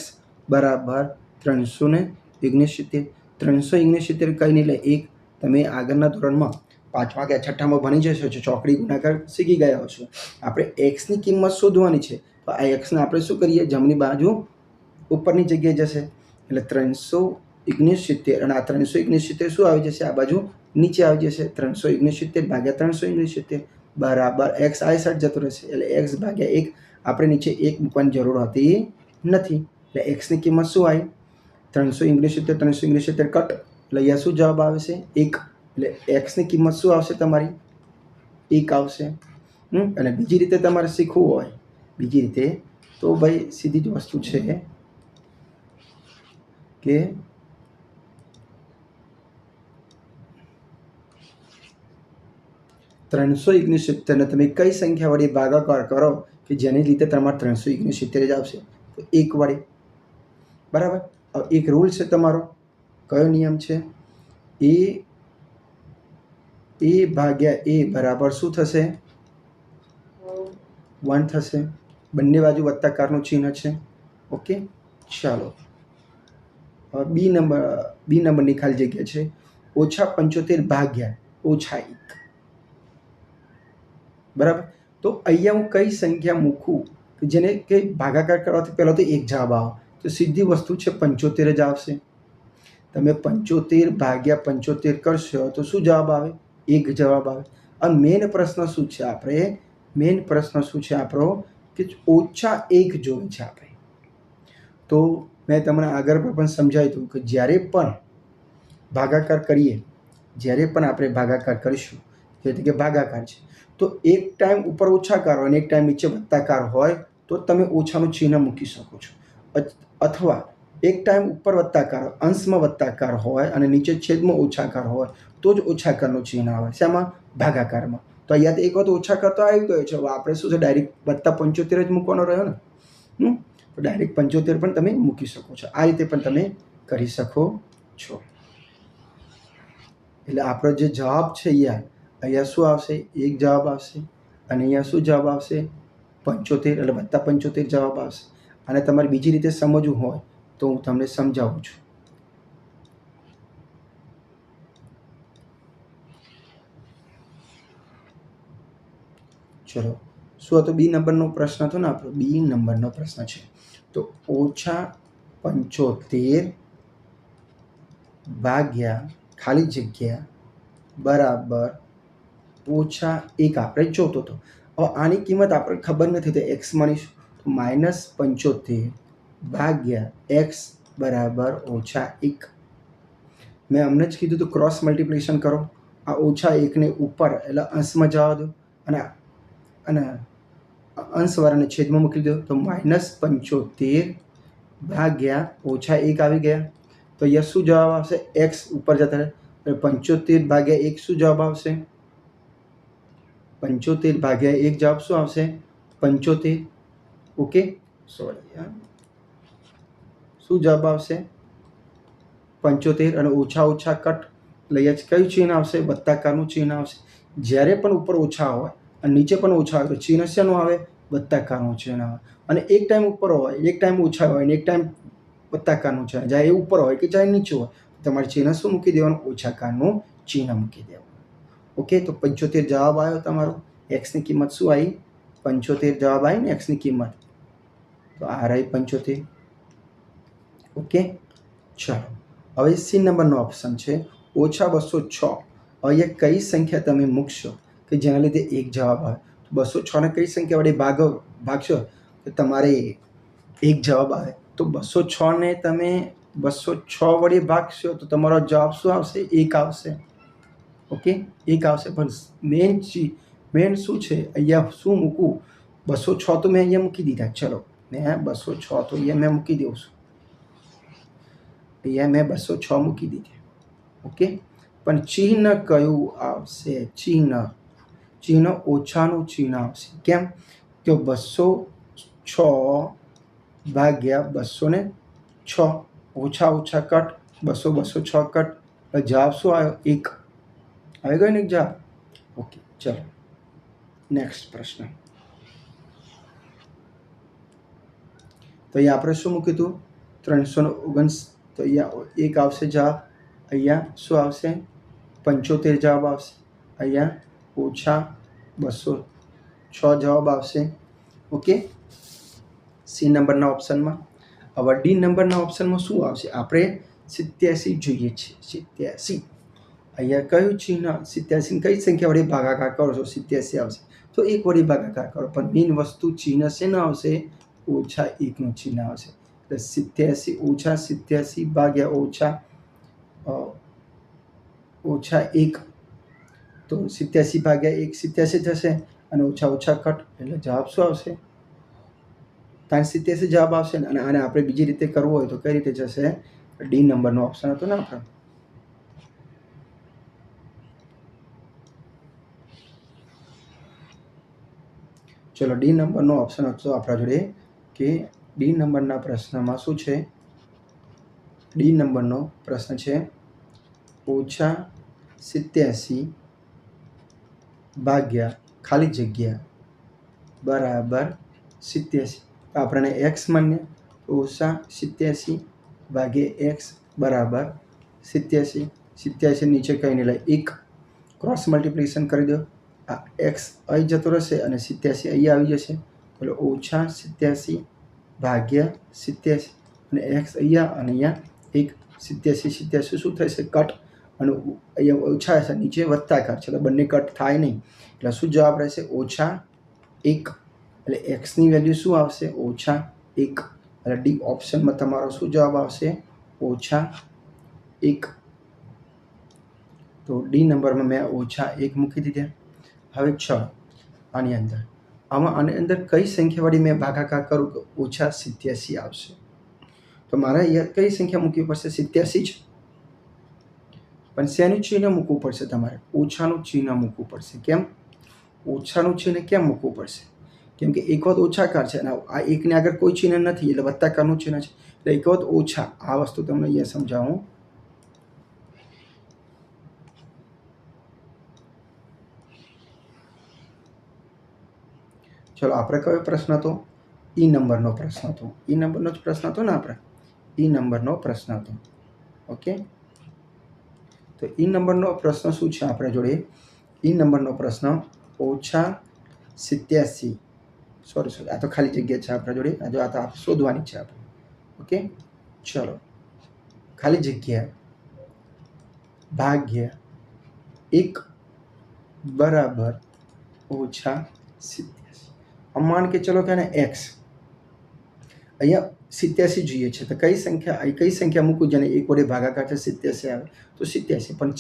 બરાબર 369. 369 કઈ નહીં, એટલે 1. તમે આગળના ધોરણમાં 5મા કે 6ઠામાં ભણી જશો છો, ચોકડી ગુણાકાર શીખી ગયા હશો. આપણે એક્સની કિંમત શોધવાની છે તો આ એક્સને આપણે શું કરીએ? જમણી બાજુ ઉપરની જગ્યાએ જશે એટલે 369 અને આ 369 શું આવી જશે? આ બાજુ નીચે આવી જશે. 369 ભાગ્યા 369 બરાબર એક્સ આ સાઈડ જતો રહેશે એટલે એક્સ ભાગ્યા 1. આપણે નીચે 1 મૂકવાની જરૂર હતી નથી એટલે એક્સની કિંમત શું આવી? 369 કટ એટલે અહીંયા શું જવાબ આવશે? 1. એટલે એક્સની કિંમત શું આવશે તમારી? 1 આવશે. અને બીજી રીતે તમારે શીખવું હોય બીજી રીતે તો ભાઈ સીધી જ વસ્તુ છે કે 369 ને તમે કઈ સંખ્યા વડે ભાગાકાર કરો કે જેને લીધે તમારે 369 જ આવશે? તો 1 વડે, બરાબર. એક રૂલ છે તમારો. કયો નિયમ છે? એ ભાગ્યા એ બરાબર શું થશે? 1 થશે. બંને બાજુ વત્તાકારનું ચિહ્ન છે. ઓકે, ચાલો બી નંબરની ખાલી જગ્યા છે -75 ભાગ્યા -1. બરાબર. તો અહીંયા હું કઈ સંખ્યા મૂકું કે જેને કે ભાગાકાર કરવાથી પહેલાં તો 1 જવાબ આવે? તો સીધી વસ્તુ છે 75 જ આવશે. તમે 75 ભાગ્યા 75 કરશો તો શું જવાબ આવે? 1 જવાબ આવે. અને મેઇન પ્રશ્ન શું છે? આપણો કે -1 જોઈએ છે આપણે. તો મેં તમને આગળ પણ સમજાવ્યું હતું કે જ્યારે પણ ભાગાકાર કરીએ, જ્યારે પણ આપણે ભાગાકાર કરીશું, એટલે કે ભાગાકાર છે, તો એક ટાઈમ ઉપર ઓછાકાર હોય અને એક ટાઈમ નીચે વત્તાકાર હોય તો તમે ઓછાનું ચિહ્ન મૂકી શકો છો. અથવા એક ટાઈમ ઉપર વત્તાકાર હોય, અંશમાં વત્તાકાર હોય અને નીચે છેદમાં ઓછાકાર હોય તો જ ઓછાકારનું ચિહ્ન આવે. શામાં? ભાગાકારમાં. તો અહીંયા એક વખત ઓછાકાર તો આવી ગયો છે. હવે આપણે શું છે, ડાયરેક્ટ +75 જ મૂકવાનો રહ્યો ને. તો ડાયરેક્ટ 75 પણ તમે મૂકી શકો છો. આ રીતે પણ તમે કરી શકો છો. એટલે આપણો જે જવાબ છે અહીંયા શું આવશે? 1 જવાબ આવશે અને અહીંયા શું જવાબ આવશે? 75 એટલે +75 જવાબ આવશે. અને તમારે બીજી રીતે સમજવું હોય તો હું તમને સમજાવું છું. ચલો, શું હતો? બી નંબરનો પ્રશ્ન હતો ને આપણો. બી નંબરનો પ્રશ્ન છે તો -75 ભાગ્યા ખાલી જગ્યા બરાબર -1 આપણે જોતો હતો. હવે આની કિંમત આપણે ખબર નથી તો એક્સ મળીશું, તો -75 ભાગ્યા એક્સ બરાબર -1. મેં હમણાં જ કીધું તો ક્રોસ મલ્ટિપ્લિકેશન કરો. આ -1ને ઉપર એટલે અંશમાં જવા દો અને અંશવાળાને છેદમાં મૂકી દો, તો -75 ભાગ્યા -1 આવી ગયા. તો અહીંયા શું જવાબ આવશે? એક્સ ઉપર જતા રહે, 75 ભાગ્યા 1 શું જવાબ આવશે? 75 ભાગ્યા 1 જવાબ શું આવશે? 75. ઓકે, સોરી, શું જવાબ આવશે? 75. અને ઓછા ઓછા કટ લઈએ જ કયું ચિહ્ન આવશે? વત્તાકારનું ચિહ્ન આવશે. જ્યારે પણ ઉપર ઓછા હોય અને નીચે પણ ઓછા હોય તો ચિહ્ન શેનું આવે? વત્તાકારનું ચિહ્ન આવે. અને એક ટાઈમ ઉપર હોય, એક ટાઈમ ઓછા હોય અને એક ટાઈમ વત્તાકારનું ચિહ્ન, જ્યારે એ ઉપર હોય કે જ્યારે નીચે હોય તમારે ચિહ્ન શું મૂકી દેવાનું? ઓછાકારનું ચિહ્ન મૂકી દેવાનું. ઓકે, તો 75 જવાબ આવ્યો તમારો. એક્સની કિંમત શું આવી? 75 જવાબ આવી ને એક્સની કિંમત. તો આ રહી 75. ઓકે, ચાલો હવે સી નંબરનો ઓપ્શન છે -206. અહીંયા કઈ સંખ્યા તમે મૂકશો કે જેના લીધે 1 જવાબ આવે? 206ને કઈ સંખ્યા વડે ભાગશો તો તમારે 1 જવાબ આવે. તો 206ને તમે 206 વડે ભાગશો તો તમારો જવાબ શું આવશે? 1 આવશે. ઓકે, 1 આવશે. પણ મેન શું છે અહીંયા? શું મૂકવું? 206 તો મેં અહીંયા મૂકી દીધા. ચલો, મેં 206 તો અહીંયા મેં મૂકી દઉં છું. અહીંયા મેં 206 મૂકી દીધી. ઓકે, પણ ચિહ્ન કયું આવશે? ચિહ્ન ઓછાનું ચિહ્ન આવશે. કેમ? તો 206 ભાગ્યા 206 ઓછા ઓછા કટ 206 કટ, જવાબ શું આવ્યો? 1 આવી ગયો ને જવાબ. ઓકે, ચલો નેક્સ્ટ પ્રશ્ન. તો અહીંયા આપણે શું મૂક્યું હતું? 379. તો અહીંયા 1 આવશે જવાબ. અહીંયા શું આવશે? 75 જવાબ આવશે. અહીંયા -206 જવાબ આવશે. ઓકે, સી નંબરના ઓપ્શનમાં. હવે ડી નંબરના ઓપ્શનમાં શું આવશે? આપણે 87 જોઈએ છીએ. 87 અહીંયા કયું ચિહ્ન? 87 કઈ સંખ્યા વડે ભાગાકાર કરો છો? 87 આવશે. તો 1 વડે ભાગાકાર કરો, પણ મેઇન વસ્તુ ચિહ્ન શેનું આવશે? -1નું ચિહ્ન આવશે. એટલે 87 -87 ભાગ્યા -1, તો 87 ભાગ્યા 1 87 થશે અને ઓછા ઓછા કટ એટલે જવાબ શું આવશે? 87 જવાબ આવશે ને. અને આને આપણે બીજી રીતે કરવું હોય તો કઈ રીતે જશે? ડી નંબરનો ઓપ્શન હતો ને આપણે. ચલો, ડી નંબરનો ઓપ્શન હતો આપણા જોડે કે ડી નંબરના પ્રશ્નમાં શું છે? ડી નંબરનો પ્રશ્ન છે -87 ભાગ્યા ખાલી જગ્યા બરાબર 87. તો આપણને એક્સ માન્ય, -87 ભાગ્યા એક્સ બરાબર 87. 87 નીચે કંઈ નહીં, એટલે 1 ક્રોસ મલ્ટિપ્લિકેશન કરી દો. આ એક્સ અહીં જતો રહેશે અને 87 અહીંયા આવી જશે. એટલે -87 ભાગ્યા 87 અને એક્સ અહીંયા અને અહીંયા 1. 87 શું થશે? કટ. અને અહીંયા ઓછા હશે, નીચે વત્તાકાર છે એટલે બંને કટ થાય નહીં. એટલે શું જવાબ રહેશે? -1. એટલે એક્સની વેલ્યુ શું આવશે? -1. એટલે ડી ઓપ્શનમાં તમારો શું જવાબ આવશે? -1. તો ડી નંબરમાં મેં -1 મૂકી દીધા. હવે ચલો આની અંદર આની અંદર કઈ સંખ્યાવાળી મેં ભાગાકાર કરું તો -87 આવશે. તો મારે અહીંયા કઈ સંખ્યા મૂકવી પડશે? 87 જ. પણ શેનું ચિહ્ન મૂકવું પડશે? તમારે ઓછાનું ચિહ્ન મૂકવું પડશે. કેમ ઓછાનું ચિહ્ન કેમ મૂકવું પડશે? કેમ કે એક વખત ઓછાકાર છે અને આ એકની આગળ કોઈ ચિહ્ન નથી એટલે વત્તાકારનું ચિહ્ન છે એટલે એક વખત ઓછા. આ વસ્તુ તમને અહીંયા સમજાવું. ચલો આપણે કયો પ્રશ્ન હતો? ઈ નંબરનો પ્રશ્ન હતો. ઈ નંબરનો જ પ્રશ્ન હતો ને આપણે? ઈ નંબરનો પ્રશ્ન હતો. ઓકે, તો ઈ નંબરનો પ્રશ્ન શું છે આપણા જોડે? ઈ નંબરનો પ્રશ્ન -87 સોરી આ તો ખાલી જગ્યા છે આપણા જોડે. આ તો શોધવાની છે આપણે. ઓકે, ચલો ખાલી જગ્યા ભાગ્યા 1 બરાબર -87. માન કે ચલો કે x અહીંયા 87 જોઈએ છે તો કઈ સંખ્યા મૂકું જેને 1 વડે ભાગાકાર છે 87 આવે તો 87. પણ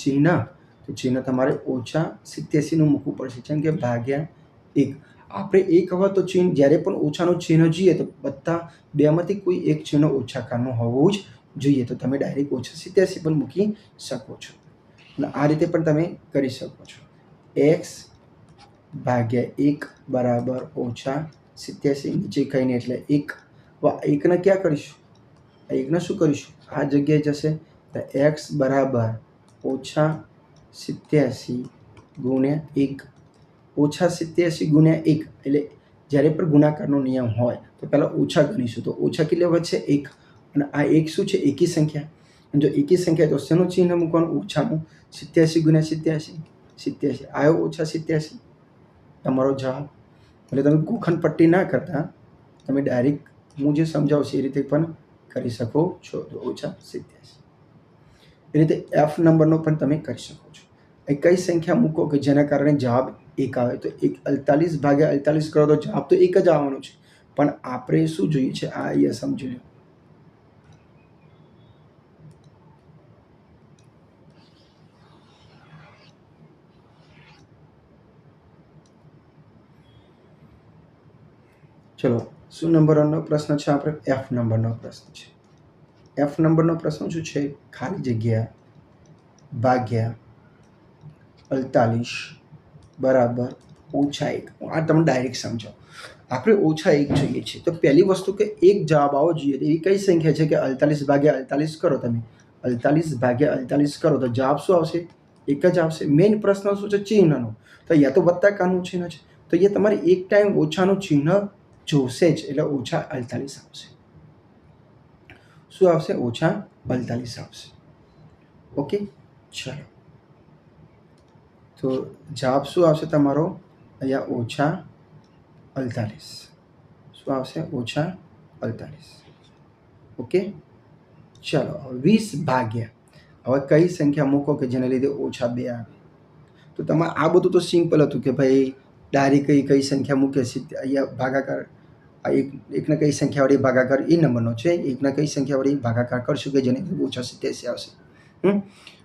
ચિહ્ન તમારે -87 નું મૂકવું પડશે. જેમ કે ભાગ્યા 1. આપણે એક હવે તો ચિહ્ન જ્યારે પણ ઓછાનું ચિહ્ન જોઈએ તો બધા બેમાંથી કોઈ એક ચિહ્ન ઓછાકારનું હોવું જ જોઈએ. તો તમે ડાયરેક્ટ -87 પણ મૂકી શકો છો અને આ રીતે પણ તમે કરી શકો છો. x ભાગ્યા 1 બરાબર -87. નીચે કંઈ નહીં એટલે 1. એકને ક્યાં કરીશું? એકને શું કરીશું? આ જગ્યાએ જશે તો x બરાબર -87 ગુણ્યા 1. -87 ગુણ્યા 1 એટલે જ્યારે પણ ગુણાકારનો નિયમ હોય તો પહેલાં ઓછા ગણીશું. તો ઓછા કેટલા વધશે? 1. અને આ 1 શું છે? એકી સંખ્યા. અને જો એકી સંખ્યા તો શેનું ચિહ્ન મૂકવાનું? ઓછાનું. 87 ગુણ્યા 87 આવ્યો -87 તમારો જવાબ. એટલે તમે ગોખણ પટ્ટી ના કરતા તમે ડાયરેક્ટ હું જે સમજાવું છું એ રીતે પણ કરી શકો છો. તો -87 એ રીતે F નંબરનો પણ તમે કરી શકો છો. એ કઈ સંખ્યા મૂકો કે જેના કારણે જવાબ 1 આવે? તો 48 ભાગ્યા 48 કરો તો જવાબ તો 1 જ આવવાનો છે. પણ આપણે શું જોઈએ છે આ અહીંયા સમજી લો. ચલો શું નંબરનો પ્રશ્ન છે? આપણે F નંબરનો પ્રશ્ન છે. F નંબરનો પ્રશ્ન શું છે? ખાલી જગ્યા ભાગ્યા 48 બરાબર -1. આ તમે ડાયરેક્ટ સમજો. આપણે -1 જોઈએ છે તો પહેલી વસ્તુ કે એક જવાબ આવવો જોઈએ. એવી કઈ સંખ્યા છે કે 48 ભાગ્યા 48 કરો તમે 48 ભાગ્યા 48 કરો તો જવાબ શું આવશે? 1 જ આવશે. મેઇન પ્રશ્ન શું છે? ચિહ્નનો. તો અહીંયા તો વત્તાકારનું ચિહ્ન છે તો અહીંયા તમારે એક ટાઈમ ઓછાનું ચિહ્ન જોશે જ એટલે -48 આવશે. શું આવશે? -48 આવશે. ઓકે, ચલો તો જવાબ શું આવશે તમારો? અહીંયા -48. શું આવશે? -48. ઓકે, ચલો 20 ભાગ્યા હવે કઈ સંખ્યા મૂકો કે જેને લીધે -2 આવે? તો તમારે આ બધું તો સિમ્પલ હતું કે ભાઈ ડાયરેક્ટ કઈ સંખ્યા મૂકે અહીંયા ભાગાકાર એકને કઈ સંખ્યા વડે ભાગાકાર એ નંબરનો છે. એકને કઈ સંખ્યા વડે ભાગાકાર કરશું કે જેને -87 આવશે. પણ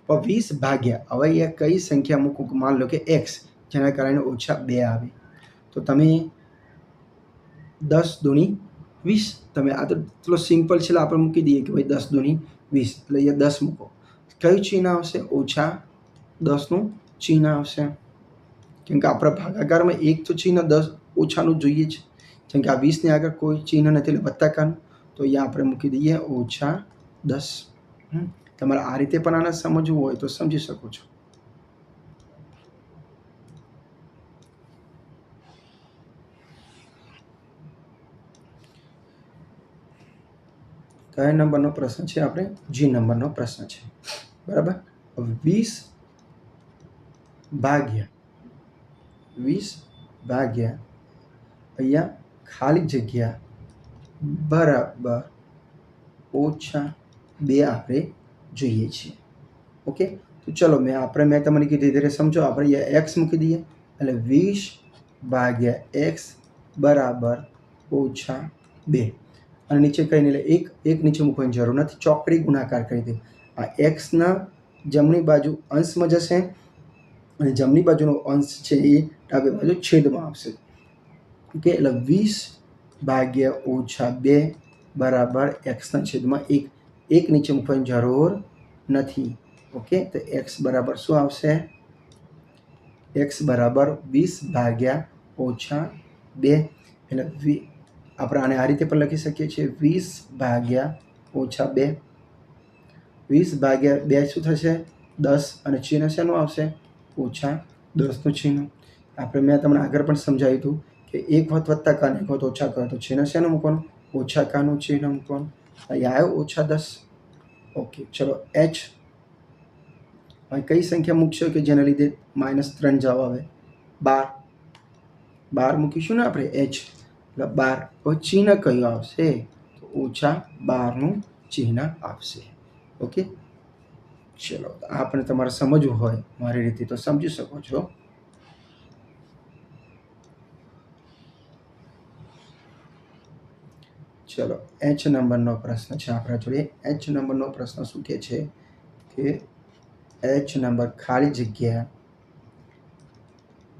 20 ભાગ્યા હવે અહીંયા કઈ સંખ્યા મૂકું? માન લો કે x જેના કારણે -2 આવે તો તમે 10 દુની 20. તમે આ તો ચલો સિમ્પલ છે આપણે મૂકી દઈએ કે ભાઈ 10 દુની 20 એટલે અહીંયા 10 મૂકો. કયું ચિહ્ન આવશે? -10નું ચિહ્ન આવશે. કેમ કે આપણા ભાગાકારમાં એક તો ચિહ્ન 10 ઓછાનું જોઈએ છે. જેમ કે આ 20ની આગળ કોઈ ચિહ્ન નથી એટલે વત્તાકારનું તો અહીંયા આપણે મૂકી દઈએ -10. તમારે આ રીતે પણ આને સમજવું હોય તો સમજી શકો છો. કયા નંબરનો પ્રશ્ન છે? આપણે જી નંબરનો પ્રશ્ન છે. બરાબર. 20 ભાગ્યા અહીંયા ખાલી જગ્યા બરાબર -2 આપણે જોઈએ છીએ. ઓકે, તો ચલો મેં તમને કીધું ધીરે સમજો. આપણે અહીંયા x મૂકી દઈએ એટલે 20 ભાગ્યા x બરાબર -2 અને નીચે કંઈ નહીં એટલે એક નીચે મૂકવાની જરૂર નથી. ચોકડી ગુણાકાર કરી દે. આ એક્સના જમણી બાજુ અંશમાં જશે અને જમણી બાજુનો અંશ છે એ ડાબી બાજુ છેદમાં આવશે. ઓકે, એટલે 20/-2 બરાબર એક્સના છેદમાં 1. 1 નીચે મૂકવાની જરૂર નથી. ઓકે, તો એક્સ બરાબર શું આવશે? એક્સ બરાબર 20/-2. એટલે આપણે આને આ રીતે પણ લખી શકીએ છીએ, 20/-2. 20/2 શું થશે? 10 અને ચિહ્ન શેનું આવશે? -10નું ચિહ્ન. મેં તમને આગળ પણ સમજાવ્યું હતું કે એક વખત વત્તા ક અને એક વખત ઓછા ક, તો ચિહ્ન શેનું મૂકવાનું? ઓછા કનું ચિહ્ન મૂકવાનું. અહીંયા આવ્યો -10. ઓકે, ચલો એચ. હવે કઈ સંખ્યા મૂકશો કે જેના લીધે -3 જવાબ આવે? 12 મૂકીશું ને આપણે એચ, એટલે 12. હવે ચિહ્ન કયું આવશે? તો -12નું ચિહ્ન આવશે. ઓકે, ચલો આ પણ તમારે સમજવું હોય મારી રીતે તો સમજી શકો છો. ચલો એચ નંબરનો પ્રશ્ન છે આપણા જોડે. એચ નંબરનો પ્રશ્ન શું કહે છે કે એચ નંબર ખાલી જગ્યા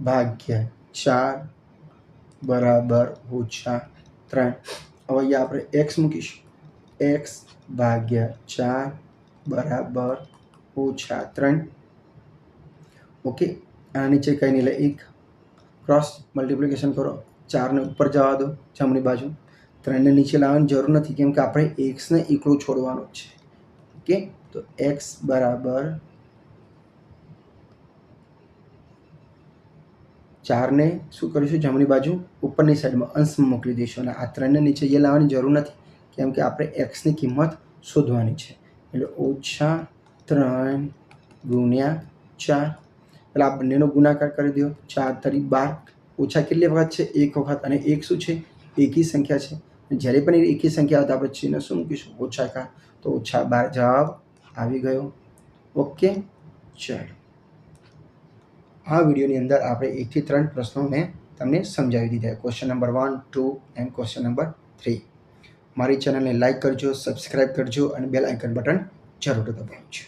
-4 બરાબર -3. હવે અહીંયા આપણે એક્સ મૂકીશું. એક્સ -4 બરાબર -3. ઓકે, આના નીચે કંઈ નહીં, એટલે 1 ક્રોસ મલ્ટિપ્લિકેશન કરો. 4ને ઉપર જવા દો જમણી બાજુ, 3ને નીચે લાવવાની જરૂર નથી કેમ કે આપણે એક્સને એકલું છોડવાનું છે. ઓકે, તો એક્સ બરાબર 4ને શું કરીશું? જમણી બાજુ ઉપરની સાઈડમાં અંશમાં મોકલી દઈશું અને આ 3ને નીચે એ લાવવાની જરૂર નથી કેમ કે આપણે એક્સની કિંમત શોધવાની છે. એટલે -3 × 4. એટલે આ બંનેનો ગુણાકાર કરી દો. 4 × 12. ઓછા કેટલી વખત છે? 1 વખત. અને 1 શું છે? એકી સંખ્યા છે. જ્યારે પણ એકી સંખ્યા આવે તો આપણે ચિહ્ન શું મૂકીશું? ઓછા કા. તો -12 જવાબ આવી ગયો. ઓકે, ચાલો આ વિડીયોની અંદર આપણે 1 થી 3 પ્રશ્નો મેં તમને સમજાવી દીધા. Question number 1, 2 and question number 3. મારી ચેનલને લાઇક કરજો, સબસ્ક્રાઈબ કરજો અને બેલ આઇકન બટન જરૂર દબાવજો.